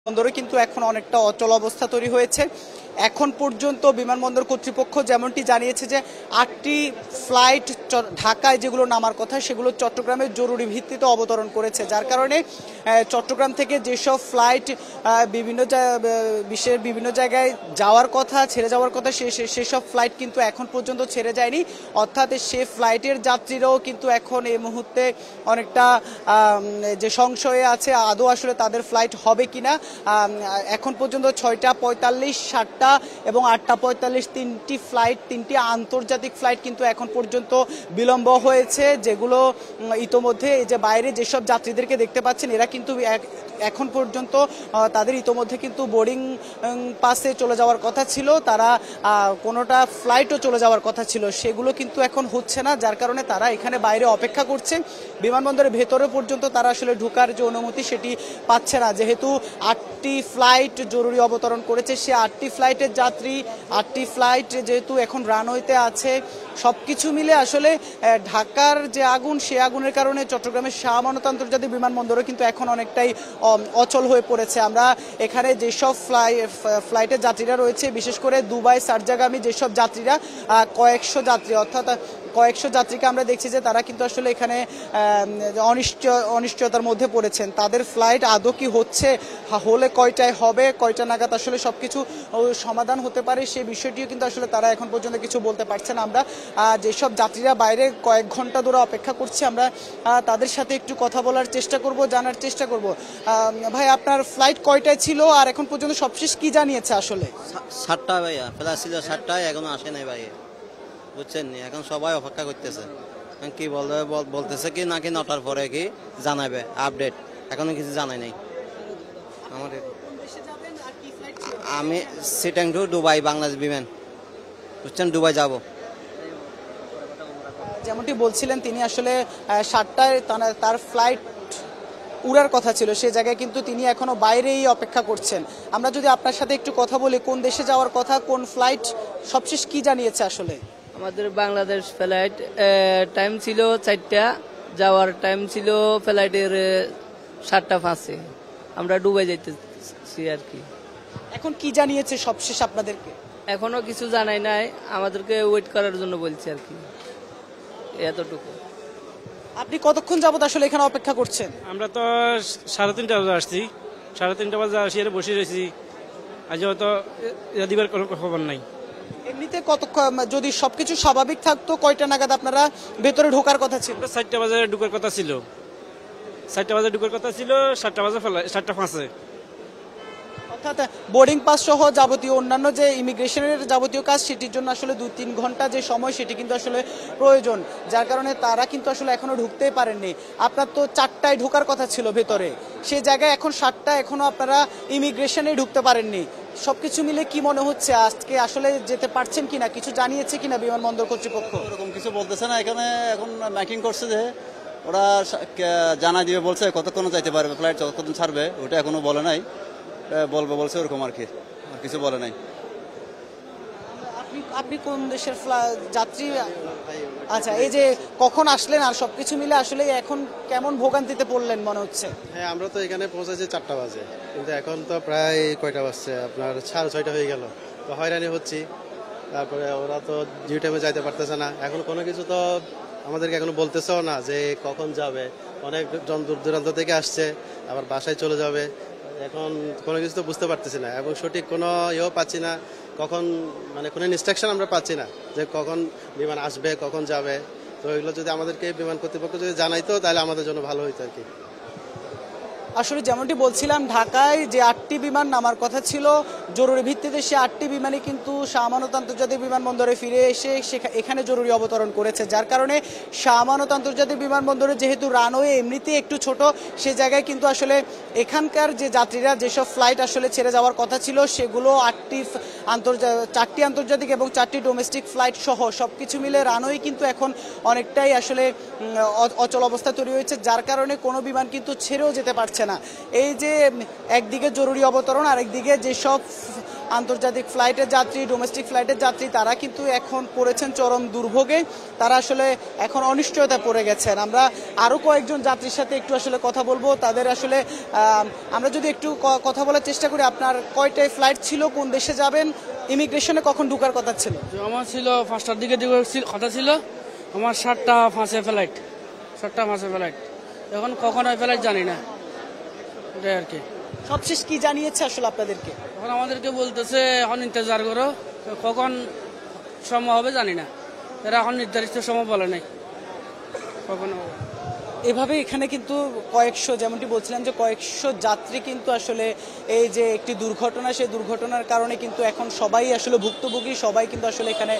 বন্দরে কিন্তু এখন অনেকটা অচল অবস্থা তৈরি হয়েছে। এখন পর্যন্ত বিমানবন্দর কর্তৃপক্ষ যেমনটি জানিয়েছে যে ৮টি ফ্লাইট ঢাকায় যেগুলো নামার কথা সেগুলো চট্টগ্রামের জরুরি ভিত্তিতে অবতরণ করেছে, যার কারণে চট্টগ্রাম থেকে যেসব ফ্লাইট বিশ্বের বিভিন্ন জায়গায় যাওয়ার কথা, ছেড়ে যাওয়ার কথা, সেসব ফ্লাইট কিন্তু এখন পর্যন্ত ছেড়ে যায়নি। অর্থাৎ সে ফ্লাইটের যাত্রীরাও কিন্তু এখন এই মুহূর্তে অনেকটা যে সংশয়ে আছে আদৌ আসলে তাদের ফ্লাইট হবে কিনা। এখন পর্যন্ত 6টা 45, 7টা এবং 8টা 45 তিনটি আন্তর্জাতিক ফ্লাইট কিন্তু এখন পর্যন্ত বিলম্ব হয়েছে, যেগুলো ইতোমধ্যে এই যে বাইরে যেসব যাত্রীদেরকে দেখতে পাচ্ছেন এরা কিন্তু এখন পর্যন্ত তাদের ইতোমধ্যে কিন্তু বোর্ডিং পাসে চলে যাওয়ার কথা ছিল, তারা কোনোটা ফ্লাইটও চলে যাওয়ার কথা ছিল, সেগুলো কিন্তু এখন হচ্ছে না, যার কারণে তারা এখানে বাইরে অপেক্ষা করছে। বিমানবন্দরের ভেতরে পর্যন্ত তারা আসলে ঢোকার যে অনুমতি সেটি পাচ্ছে না, যেহেতু 8টি ফ্লাইট জরুরি অবতরণ করেছে। সে 8টি ফ্লাইটের যাত্রী, 8টি ফ্লাইট যেহেতু এখন রানওয়েতে আছে, সব কিছু মিলে আসলে ঢাকার যে আগুন, সে আগুনের কারণে চট্টগ্রামের শাহ আমানত আন্তর্জাতিক বিমানবন্দরও কিন্তু এখন অনেকটাই অচল হয়ে পড়েছে। আমরা এখানে যেসব ফ্লাইটের যাত্রীরা রয়েছে, বিশেষ করে দুবাই শারজাগামী যেসব যাত্রীরা কয়েকশো যাত্রী, অর্থাৎ কয়েকশো যাত্রীকে আমরা দেখছি যে তারা কিন্তু আসলে এখানে অনিশ্চয়তার মধ্যে পড়েছেন। তাদের ফ্লাইট আদৌ কি হচ্ছে, হলে কয়টায় হবে, কয়টা নাগাদ আসলে সবকিছু সমাধান হতে পারে, সেই বিষয়টিও কিন্তু আসলে তারা এখন পর্যন্ত কিছু বলতে পারছে না। আমরা যেসব যাত্রীরা বাইরে কয়েক ঘন্টা ধরে অপেক্ষা করছি, আমরা তাদের সাথে একটু কথা বলার চেষ্টা করব, জানার চেষ্টা করব। ভাই, আপনার ফ্লাইট কয়টায় ছিল আর এখন পর্যন্ত সবশেষ কি জানিয়েছে? আসলে 7টা ভাইয়া, ফ্লাইট ছিল 7টায়, এখনো আসে নাই ভাই, বুঝছেন? এখন সবাই অপেক্ষা করতেছে, কি বলতেছে কি নাকি 9টার পরে কি জানাবে আপডেট, এখনো কিছু জানাই নাই। আমি সিটাং টু দুবাই বাংলাদেশ বিমান, বুঝছেন, দুবাই যাব। যেমনটি বলছিলেন তিনি আসলে 7টায় তার ফ্লাইট উড়ার কথা ছিল, সে জায়গায় কিন্তু তিনি এখনো বাইরেই অপেক্ষা করছেন। আমরা যদি আপনার সাথে একটু কথা বলি, কোন দেশে যাওয়ার কথা, কোন ফ্লাইট সবশেষ কি জানিয়েছে? আসলে আমাদের বাংলাদেশ ফ্লাইট টাইম ছিল 4টা, যাওয়ার টাইম ছিল ফ্লাইটের 7টা 5-এ। আমরা দুবাই যাইতেছি আর কি। এখন কি জানিয়েছে সবশেষ আপনাদেরকে? এখনো কিছু জানাই নাই, আমাদেরকে ওয়েট করার জন্য বলছে আর কি, এতটুকু। আপনি কতক্ষণ যাবত আসলে এখানে অপেক্ষা করছেন? আমরা তো 3:30 বাজে আসছি, 3:30 বাজে আসি আর বসে রয়েছি, আজ হয়তো দিবার কোনো খবর নাই। এমনিতে কতক্ষণ, যদি সবকিছু স্বাভাবিক থাকতো, কয়টা নাগাদ আপনারা ভেতরে ঢোকার কথা ছিল? 4টা বাজে ঢুকার কথা ছিল, 4টা বাজে ঢুকার কথা ছিল, 7টা বাজে 7টা 5-এ। অর্থাৎ বোর্ডিং পাস সহ যাবতীয় অন্যান্য যে ইমিগ্রেশনের যাবতীয় কাজ, সেটির জন্য আসলে 2-3 ঘন্টা যে সময় সেটি কিন্তু আসলে প্রয়োজন, যার কারণে তারা কিন্তু আসলে এখনো ঢুকতেই পারেননি। আপনার তো 4টায় ঢোকার কথা ছিল ভেতরে, সেই জায়গায় এখন 7টা, এখনো আপনারা ইমিগ্রেশনে ঢুকতে পারেননি। সবকিছু মিলে কি মনে হচ্ছে, আজকে আসলে যেতে পারছেন কিনা, কিছু জানিয়েছে কিনা বিমানবন্দর কর্তৃপক্ষ? এরকম কিছু বলতেছে না, এখানে এখন ম্যাকিং করছে, যে ওরা জানা দিবে বলছে, কতক্ষণ যাইতে পারবে ফ্লাইট, কতক্ষণ ছাড়বে ওটা এখনো বলে নাই, বলবে বলছে ওরকম আর কি, আর কিছু বলে নাই। আপনি কোন দেশের যাত্রী? আচ্ছা, এই যে কখন আসলেন আর সবকিছু মিলে আসলে এখন কেমন ভোগান্তিতে পড়লেন মনে হচ্ছে? হ্যাঁ, আমরা তো এখানে পৌঁছেছি 4টা বাজে, কিন্তু এখন তো প্রায় কয়টা বাজছে, আপনার 6:30 হয়ে গেল, তো হয়রানি হচ্ছি। তারপরে ওরা তো ডিউ টাইমে যাইতে পারতেছে না, এখন কোনো কিছু তো আমাদেরকে এখনো বলতেছেও না যে কখন যাবে। অনেক দূর দূরান্ত থেকে আসছে, আবার বাসায় চলে যাবে, এখন কোনো কিছু তো বুঝতে পারতেছি না, এবং সঠিক কোনো ইয়েও পাচ্ছি না, কখন মানে কোনো ইনস্ট্রাকশন আমরা পাচ্ছি না যে কখন বিমান আসবে, কখন যাবে। তো এগুলো যদি আমাদেরকে বিমান কর্তৃপক্ষ যদি জানাইতো তাহলে আমাদের জন্য ভালো হইতো আর কি। আসলে যেমনটি বলছিলাম, ঢাকায় যে 8টি বিমান নামার কথা ছিল জরুরি ভিত্তিতে, সে 8টি বিমানই কিন্তু শাহ আমানত আন্তর্জাতিক বিমানবন্দরে ফিরে এসে এখানে জরুরি অবতরণ করেছে, যার কারণে শাহ আমানত আন্তর্জাতিক বিমানবন্দরে যেহেতু রানওয়ে এমনিতেই একটু ছোট, সে জায়গায় কিন্তু আসলে এখানকার যে যাত্রীরা যেসব ফ্লাইট আসলে ছেড়ে যাওয়ার কথা ছিল সেগুলো 4টি আন্তর্জাতিক এবং 4টি ডোমেস্টিক ফ্লাইট সহ সবকিছু মিলে রানওয়ে কিন্তু এখন অনেকটাই আসলে অচল অবস্থা তৈরি হয়েছে, যার কারণে কোনো বিমান কিন্তু ছেড়েও যেতে পারছে না। এই যে একদিকে জরুরি অবতরণ, আরেকদিকে যেসব আন্তর্জাতিক ফ্লাইটের যাত্রী, ডোমেস্টিক ফ্লাইটের যাত্রী, তারা কিন্তু এখন পড়েছেন চরম দুর্ভোগে। তারা আসলে এখন অনিশ্চয়তায় পড়ে গেছেন। আমরা আরও কয়েকজন যাত্রীর সাথে একটু আসলে কথা বলবো। তাদের আসলে আমরা যদি একটু কথা বলার চেষ্টা করি, আপনার কয়টায় ফ্লাইট ছিল, কোন দেশে যাবেন, ইমিগ্রেশনে কখন ঢোকার কথা ছিল? আমার ছিল 5টার দিকে কথা ছিল, আমার 7টা 5-এ ফ্লাইট, 7টা 5-এ ফ্লাইট। এখন কখন হয় ফ্লাইট জানি না, এটাই আর কি। সবশেষ কি জানিয়েছে আসলে আপনাদেরকে? এখন আমাদেরকে বলতেছে এখন ইন্তজার করো, কখন সময় হবে জানি না, এরা এখন নির্ধারিত সময় বলে নাই কখন হবে। এভাবে এখানে কিন্তু কয়েকশো, যেমনটি বলছিলাম যে কয়েকশো যাত্রী কিন্তু আসলে এই যে একটি দুর্ঘটনা, সেই দুর্ঘটনার কারণে কিন্তু এখন সবাই আসলে ভুক্তভোগী, সবাই কিন্তু আসলে এখানে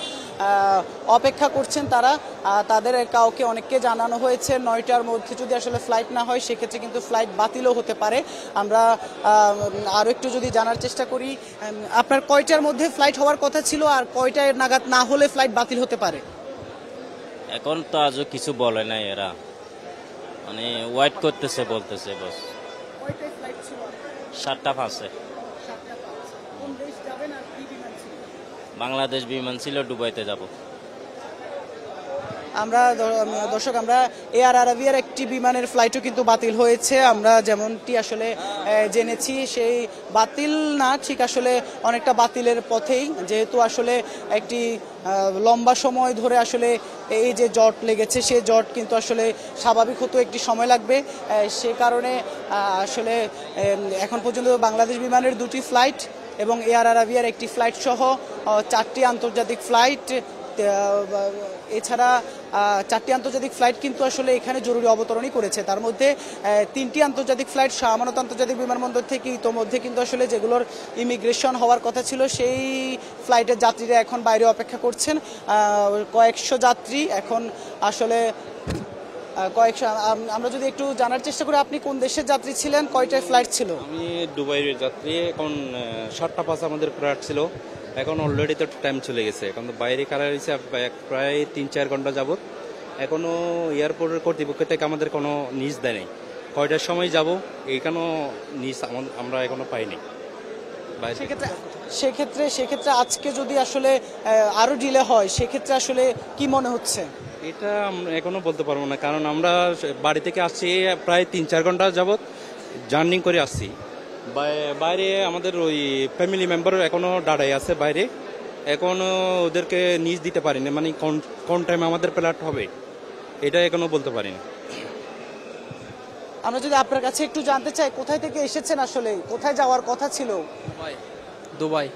অপেক্ষা করছেন। তারা তাদের কাউকে অনেককে জানানো হয়েছে 9টার মধ্যে যদি আসলে ফ্লাইট না হয় সেক্ষেত্রে কিন্তু ফ্লাইট বাতিলও হতে পারে। আমরা আরও একটু যদি জানার চেষ্টা করি, আপনার কয়টার মধ্যে ফ্লাইট হওয়ার কথা ছিল আর কয়টায় নাগাদ না হলে ফ্লাইট বাতিল হতে পারে? এখন তো আজও কিছু বলে নাই এরা, মানে ওয়েট করতেছে বলতেছে বস। 7টা 5-এ বাংলাদেশ বিমান ছিল, দুবাইতে যাব। আমরা দর্শক, আমরা এয়ার আরাবিয়ার একটি বিমানের ফ্লাইটও কিন্তু বাতিল হয়েছে। আমরা যেমনটি আসলে জেনেছি, সেই বাতিল না, ঠিক আসলে অনেকটা বাতিলের পথেই, যেহেতু আসলে একটি লম্বা সময় ধরে আসলে এই যে জট লেগেছে, সেই জট কিন্তু আসলে স্বাভাবিক হতো একটি সময় লাগবে। সে কারণে আসলে এখন পর্যন্ত বাংলাদেশ বিমানের 2টি ফ্লাইট এবং এয়ার আরাবিয়ার একটি ফ্লাইট সহ 4টি আন্তর্জাতিক ফ্লাইট, এছাড়া 4টি আন্তর্জাতিক ফ্লাইট কিন্তু আসলে এখানে জরুরি অবতরণই করেছে। তার মধ্যে 3টি আন্তর্জাতিক ফ্লাইট শাহ আমানত আন্তর্জাতিক বিমানবন্দর থেকে ইতোমধ্যে কিন্তু আসলে যেগুলোর ইমিগ্রেশন হওয়ার কথা ছিল সেই ফ্লাইটের যাত্রীরা এখন বাইরে অপেক্ষা করছেন। কয়েকশো যাত্রী এখন আসলে আমরা যদি একটু জানার চেষ্টা করি, আপনি কোন দেশের যাত্রী ছিলেন, কয়টায় ফ্লাইট ছিল? আমি দুবাইয়ের যাত্রী। এখন 7টা 5 আমাদের ফ্লাইট ছিল, এখন অলরেডি তো টাইম চলে গেছে। এখন তো বাইরে কারা রয়েছে প্রায় 3-4 ঘন্টা যাবত। এখনো এয়ারপোর্টের কর্তৃপক্ষ থেকে আমাদের কোনো নিউজ দেয় নাই কয়টার সময় যাব, এইখানেও নিউজ আমরা এখনো পাইনি। সেক্ষেত্রে আজকে যদি আসলে আরো ডিলে হয় সেক্ষেত্রে আসলে কি মনে হচ্ছে? এটা আমরা এখনো বলতে পারবো না, কারণ আমরা বাড়ি থেকে আসছি প্রায় 3-4 ঘন্টা যাবত জার্নি করে আসছি। বাইরে আমাদের ওই ফ্যামিলি মেম্বার এখনো দাঁড়াই আছে বাইরে, এখনো ওদেরকে নিউজ দিতে পারিনি, মানে কোন টাইমে আমাদের ফ্লাইট হবে এটা এখনো বলতে পারিনি। আমরা যদি আপনার কাছে একটু জানতে চাই, কোথায় থেকে এসেছেন, আসলে কোথায় যাওয়ার কথা ছিল? দুবাই।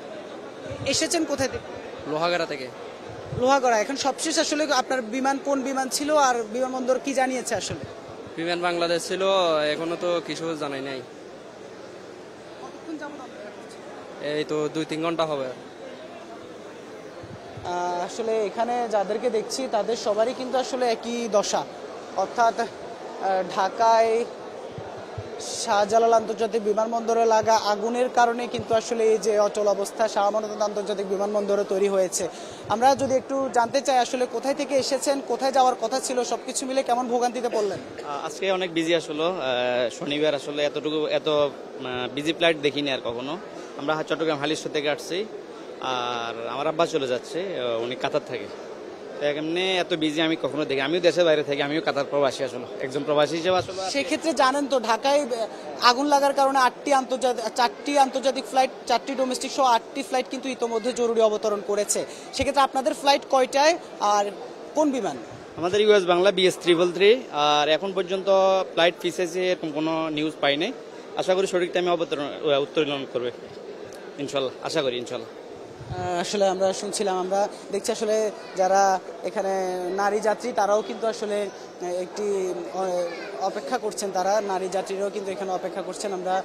এসেছেন কোথায় থেকে? লোহাগাড়া থেকে। লোহাগড়া। এখন সবশেষ আসলে আপনার বিমান কোন বিমান ছিল আর বিমানবন্দর কি জানিয়েছে? আসলে বিমান বাংলাদেশ ছিল, এখনো তো কিছু জানাই নাই। এই তো 2-3 ঘন্টা হবে। আসলে এখানে যাদেরকে দেখছি তাদের সবারই কিন্তু আসলে একই দশা, অর্থাৎ ঢাকায় শাহজালাল আন্তর্জাতিক বিমানবন্দরে লাগা আগুনের কারণে কিন্তু আসলে এই যে অচল অবস্থা শাহ আমানত আন্তর্জাতিক বিমানবন্দরে তৈরি হয়েছে। আমরা যদি একটু জানতে চাই, আসলে কোথায় থেকে এসেছেন, কোথায় যাওয়ার কথা ছিল, সবকিছু মিলে কেমন ভোগান্তিতে পড়লেন? আজকে অনেক বিজি আসলো, শনিবার আসলে এত বিজি ফ্লাইট দেখিনি আর কখনো। আমরা চট্টগ্রাম হালিশহর থেকে আসছি, আর আমার আব্বা চলে যাচ্ছে, উনি কাতার থাকে। এমনি এত বিজি আমি কখনো দেখি, আমিও দেশের বাইরে থাকি, আমিও কাতার প্রবাসী, আসলে একজন প্রবাসী হিসেবে আসলে। সেক্ষেত্রে জানেন তো ঢাকায় আগুন লাগার কারণে 4টি আন্তর্জাতিক ফ্লাইট, 4টি ডোমেস্টিক সহ 8টি ফ্লাইট কিন্তু ইতোমধ্যে জরুরি অবতরণ করেছে। সেক্ষেত্রে আপনাদের ফ্লাইট কয়টায় আর কোন বিমান? আমাদের ইউএস বাংলা BS 333, আর এখন পর্যন্ত ফ্লাইট ফিসেছে এরকম কোনো নিউজ পাই নাই। আশা করি সঠিক টাইমে উত্তোলন করবে ইনশাল্লাহ, আশা করি ইনশাল্লাহ। আসলে আমরা শুনছিলাম, আমরা দেখছি আসলে যারা এখানে নারী যাত্রী তারাও কিন্তু আসলে একটি অপেক্ষা করছেন, তারা নারী যাত্রীরাও কিন্তু এখানে অপেক্ষা করছেন। আমরা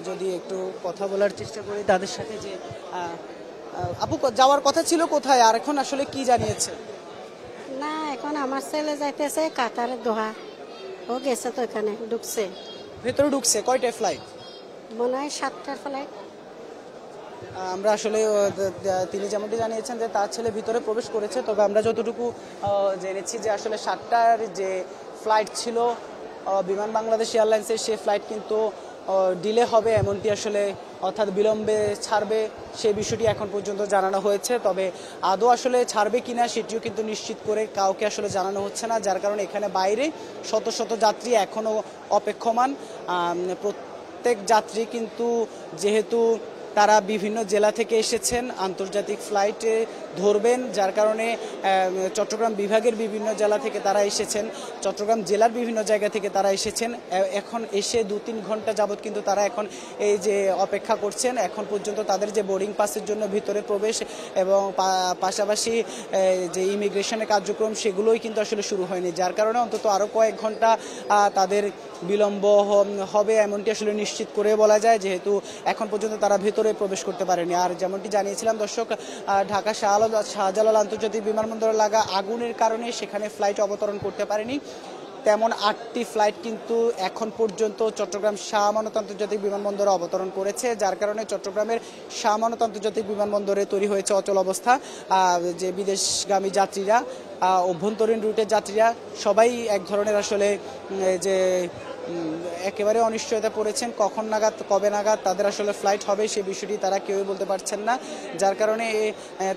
যদি একটু কথা বলার চেষ্টা করি তাদের সাথে, যে আপু যাওয়ার কথা ছিল কোথায় আর এখন আসলে কি জানিয়েছে? না, এখন আমার ছেলে যাইতেছে কাতারে দোহা, ও গেছে তো এখানে ঢুকছে, ভেতরে ঢুকছে। কয়টায় ফ্লাইট? মনে হয় 7টার ফ্লাইট। আমরা আসলে তিনি যেমনটি জানিয়েছেন যে তার ছেলে ভিতরে প্রবেশ করেছে, তবে আমরা যতটুকু জেনেছি যে আসলে 7টার যে ফ্লাইট ছিল বিমান বাংলাদেশ এয়ারলাইন্সের, সেই ফ্লাইট কিন্তু ডিলে হবে এমনটি আসলে অর্থাৎ বিলম্বে ছাড়বে সেই বিষয়টি এখন পর্যন্ত জানানো হয়েছে। তবে আদৌ আসলে ছাড়বে কিনা সেটিও কিন্তু নিশ্চিত করে কাউকে আসলে জানানো হচ্ছে না, যার কারণে এখানে বাইরে শত শত যাত্রী এখনও অপেক্ষমান। প্রত্যেক যাত্রী কিন্তু যেহেতু তারা বিভিন্ন জেলা থেকে এসেছেন, আন্তর্জাতিক ফ্লাইটে ধরবেন, যার কারণে চট্টগ্রাম বিভাগের বিভিন্ন জেলা থেকে তারা এসেছেন, চট্টগ্রাম জেলার বিভিন্ন জায়গা থেকে তারা এসেছেন। এখন এসে 2-3 ঘন্টা যাবৎ কিন্তু তারা এখন এই যে অপেক্ষা করছেন। এখন পর্যন্ত তাদের যে বোর্ডিং পাসের জন্য ভিতরে প্রবেশ এবং পাশাপাশি যে ইমিগ্রেশনের কার্যক্রম সেগুলোই কিন্তু আসলে শুরু হয়নি, যার কারণে অন্তত আরও কয়েক ঘন্টা তাদের বিলম্ব হবে এমনটি আসলে নিশ্চিত করে বলা যায়, যেহেতু এখন পর্যন্ত তারা ভেতরে প্রবেশ করতে পারেনি। আর যেমনটি জানিয়েছিলাম দর্শক, ঢাকা শাহজালাল আন্তর্জাতিক বিমানবন্দরে লাগা আগুনের কারণে সেখানে ফ্লাইট অবতরণ করতে পারেনি। তেমন 8টি ফ্লাইট কিন্তু এখন পর্যন্ত চট্টগ্রাম শাহ আমানত আন্তর্জাতিক বিমানবন্দরে অবতরণ করেছে, যার কারণে চট্টগ্রামের শাহ আমানত আন্তর্জাতিক বিমানবন্দরে তৈরি হয়েছে অচল অবস্থা। যে বিদেশগামী যাত্রীরা, অভ্যন্তরীণ রুটের যাত্রীরা সবাই এক ধরনের আসলে যে একেবারে অনিশ্চয়তা পড়েছেন, কখন নাগাদ কবে নাগাদ তাদের আসলে ফ্লাইট হবে সে বিষয়টি তারা কেউই বলতে পারছেন না, যার কারণে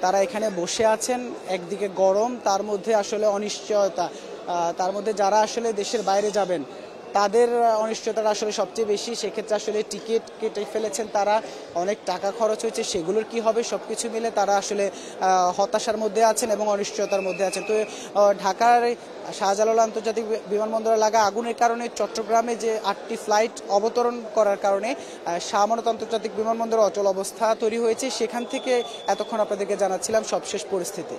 তারা এখানে বসে আছেন। একদিকে গরম, তার মধ্যে আসলে অনিশ্চয়তা, তার মধ্যে যারা আসলে দেশের বাইরে যাবেন তাদের অনিশ্চয়তাটা আসলে সবচেয়ে বেশি। সেক্ষেত্রে আসলে টিকিট কেটে ফেলেছেন তারা, অনেক টাকা খরচ হয়েছে, সেগুলোর কি হবে সবকিছু মিলে তারা আসলে হতাশার মধ্যে আছেন এবং অনিশ্চয়তার মধ্যে আছেন। তো ঢাকার শাহজালাল আন্তর্জাতিক বিমানবন্দরে লাগা আগুনের কারণে চট্টগ্রামে যে 8টি ফ্লাইট অবতরণ করার কারণে শাহ আমানত আন্তর্জাতিক বিমানবন্দরে অচল অবস্থা তৈরি হয়েছে। সেখান থেকে এতক্ষণ আপনাদেরকে জানাচ্ছিলাম সবশেষ পরিস্থিতি।